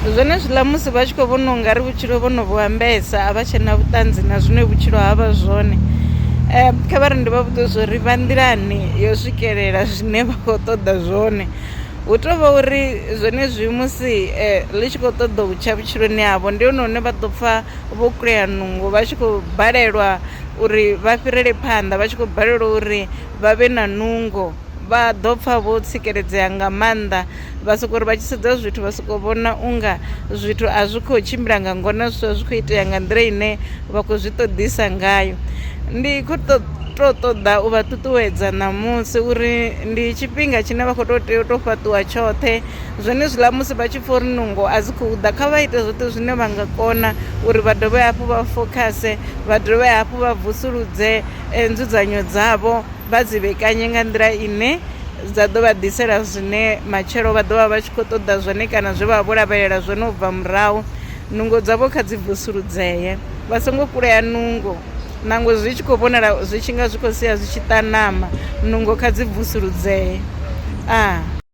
zwenezwiḽa musi vha tshi khou vhona u nga ri vhutshilo vho no vhu ambesa a vha tshe na vhuṱanzi na zwine vhutshilo havha zwone, kha vha ri ndi vha vhudze zwo ri vha nḓilani yo swikelela zwine vha khou ṱoḓa zwone. Hu tou vha uri zwenezwi musi ḽi tshi khou ṱoḓa u tsha vhutshiloni havho ndi hone hune vha ḓo pfha vho kulea nungo, vha tshi khou balelwa uri vha fhirele phanḓa, vha tshi khou balelwa uri vha vhe na nungo, vha ḓo pfha vho tsikeledzea nga maanḓa. Vha sokou uri vha tshi sedza zwithu vha sokou vhona unga zwithu a zwi khou tshimbila nga ngona, zwithu zwi khou itea nga nḓila ine vha khou zwi ṱoḓisa ngayo. Ndi khou tou ṱoḓa u vha ṱuṱuwedza ṋamusi uri ndi tshifhinga tshine vha khou tea u tou fhaṱuwa tshoṱhe, zwenezwiḽa musi vha tshi pfha uri nungo a dzi khou ḓa kha vha ite zwoṱhe zwine vha nga kona uri vha dovhe hafhu vha fokhase, vha dovhe hafhu vha vusuludze nzudzanyo dzavho, vha dzi vhekanye nga nḓila ine dza ḓo vha ḓisela zwine matshelo vha ḓo vha vha tshi khou ṱoḓa zwone kana zwe vha vha vho lavhelela zwone u bva murahu. Nungo dzavho kha dzi vusuludzee, vha songo kulea nungo nangwe zwi tshi khou vhonala zwi tshi nga zwi khou sia zwi tshi ṱanama, nungo kha dzi vusuludzee.